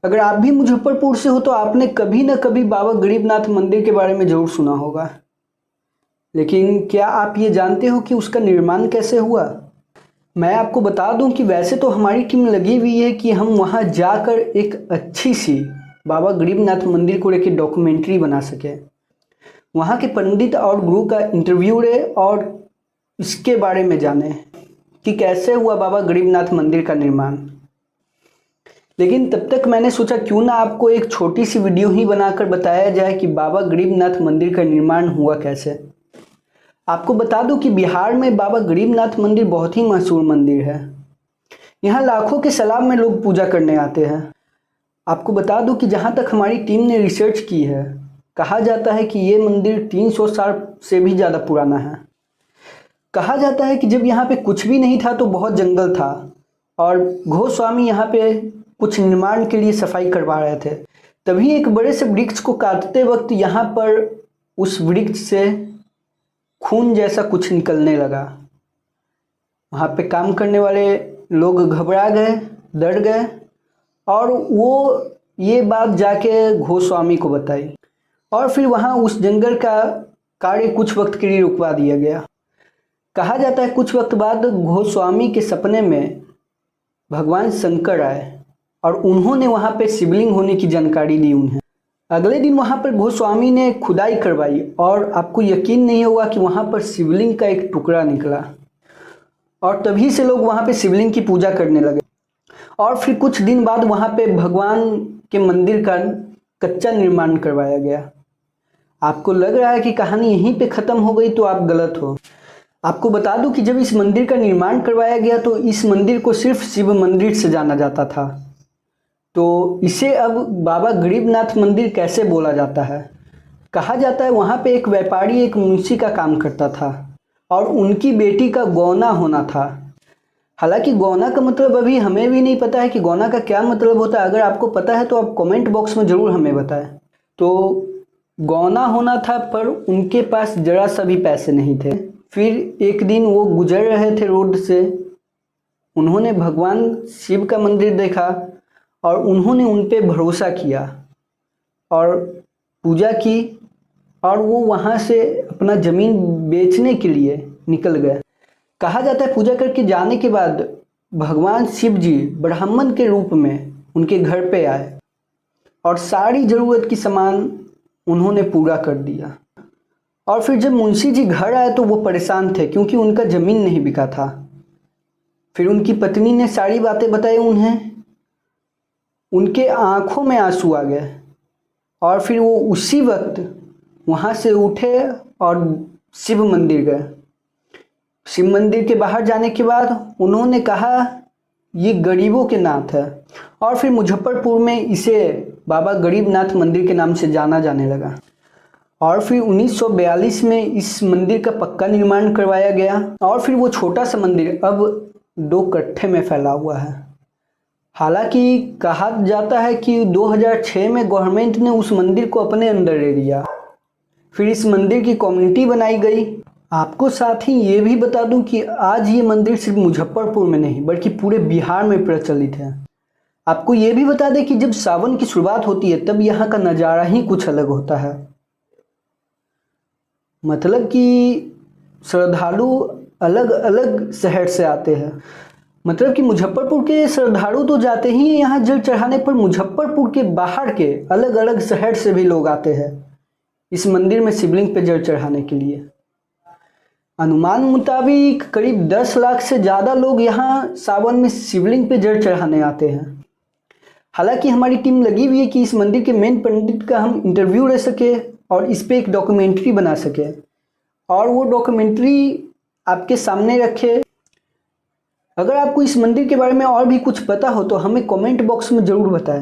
अगर आप भी मुजफ्फरपुर से हो तो आपने कभी न कभी बाबा गरीबनाथ मंदिर के बारे में ज़रूर सुना होगा, लेकिन क्या आप ये जानते हो कि उसका निर्माण कैसे हुआ? मैं आपको बता दूं कि वैसे तो हमारी टीम लगी हुई है कि हम वहां जाकर एक अच्छी सी बाबा गरीबनाथ मंदिर को लेकर डॉक्यूमेंट्री बना सकें, वहां के पंडित और गुरु का इंटरव्यू ले और इसके बारे में जाने कि कैसे हुआ बाबा गरीबनाथ मंदिर का निर्माण। लेकिन तब तक मैंने सोचा क्यों ना आपको एक छोटी सी वीडियो ही बनाकर बताया जाए कि बाबा गरीबनाथ मंदिर का निर्माण हुआ कैसे। आपको बता दूं कि बिहार में बाबा गरीबनाथ मंदिर बहुत ही मशहूर मंदिर है। यहाँ लाखों के सलाब में लोग पूजा करने आते हैं। आपको बता दूं कि जहाँ तक हमारी टीम ने रिसर्च की है, कहा जाता है कि ये मंदिर 300 साल से भी ज़्यादा पुराना है। कहा जाता है कि जब यहाँ पे कुछ भी नहीं था तो बहुत जंगल था और गोस्वामी यहाँ पे कुछ निर्माण के लिए सफाई करवा रहे थे। तभी एक बड़े से वृक्ष को काटते वक्त यहाँ पर उस वृक्ष से खून जैसा कुछ निकलने लगा। वहाँ पे काम करने वाले लोग घबरा गए, डर गए और वो ये बात जाके गोस्वामी को बताई और फिर वहाँ उस जंगल का कार्य कुछ वक्त के लिए रुकवा दिया गया। कहा जाता है कुछ वक्त बाद गोस्वामी के सपने में भगवान शंकर आए और उन्होंने वहाँ पे शिवलिंग होने की जानकारी दी उन्हें। अगले दिन वहाँ पर गोस्वामी ने खुदाई करवाई और आपको यकीन नहीं होगा कि वहाँ पर शिवलिंग का एक टुकड़ा निकला और तभी से लोग वहाँ पे शिवलिंग की पूजा करने लगे। और फिर कुछ दिन बाद वहाँ पे भगवान के मंदिर का कच्चा निर्माण करवाया गया। आपको लग रहा है कि कहानी यहीं पे ख़त्म हो गई, तो आप गलत हो। आपको बता दूं कि जब इस मंदिर का निर्माण करवाया गया तो इस मंदिर को सिर्फ शिव मंदिर से जाना जाता था। तो इसे अब बाबा गरीबनाथ मंदिर कैसे बोला जाता है? कहा जाता है वहाँ पे एक व्यापारी एक मुंशी का काम करता था और उनकी बेटी का गौना होना था। हालांकि गौना का मतलब अभी हमें भी नहीं पता है कि गौना का क्या मतलब होता है। अगर आपको पता है तो आप कमेंट बॉक्स में ज़रूर हमें बताएं। तो गौना होना था पर उनके पास जरा सा भी पैसे नहीं थे। फिर एक दिन वो गुजर रहे थे रोड से, उन्होंने भगवान शिव का मंदिर देखा और उन्होंने उन पे भरोसा किया और पूजा की और वो वहाँ से अपना ज़मीन बेचने के लिए निकल गए। कहा जाता है पूजा करके जाने के बाद भगवान शिव जी ब्राह्मण के रूप में उनके घर पे आए और सारी ज़रूरत की सामान उन्होंने पूरा कर दिया। और फिर जब मुंशी जी घर आए तो वो परेशान थे क्योंकि उनका ज़मीन नहीं बिका था। फिर उनकी पत्नी ने सारी बातें बताई उन्हें, उनके आंखों में आंसू आ गए और फिर वो उसी वक्त वहाँ से उठे और शिव मंदिर गए। शिव मंदिर के बाहर जाने के बाद उन्होंने कहा ये गरीबों के नाथ है और फिर मुजफ्फरपुर में इसे बाबा गरीबनाथ मंदिर के नाम से जाना जाने लगा। और फिर 1942 में इस मंदिर का पक्का निर्माण करवाया गया और फिर वो छोटा सा मंदिर अब 2 कट्ठे में फैला हुआ है। हालांकि कहा जाता है कि 2006 में गवर्नमेंट ने उस मंदिर को अपने अंदर ले लिया। फिर इस मंदिर की कम्युनिटी बनाई गई। आपको साथ ही ये भी बता दूं कि आज ये मंदिर सिर्फ मुजफ्फरपुर में नहीं बल्कि पूरे बिहार में प्रचलित है। आपको ये भी बता दें कि जब सावन की शुरुआत होती है तब यहाँ का नज़ारा ही कुछ अलग होता है। मतलब कि श्रद्धालु अलग अलग शहर से आते हैं। मतलब कि मुजफ्फरपुर के श्रद्धालु तो जाते ही यहाँ जल चढ़ाने, पर मुजफ्फरपुर के बाहर के अलग अलग शहर से भी लोग आते हैं इस मंदिर में शिवलिंग पे जल चढ़ाने के लिए। अनुमान मुताबिक करीब 10 लाख से ज़्यादा लोग यहाँ सावन में शिवलिंग पे जल चढ़ाने आते हैं। हालांकि हमारी टीम लगी हुई है कि इस मंदिर के मेन पंडित का हम इंटरव्यू ले सके और इस पे एक डॉक्यूमेंट्री बना सके और वो डॉक्यूमेंट्री आपके सामने रखे। अगर आपको इस मंदिर के बारे में और भी कुछ पता हो तो हमें कमेंट बॉक्स में ज़रूर बताएं।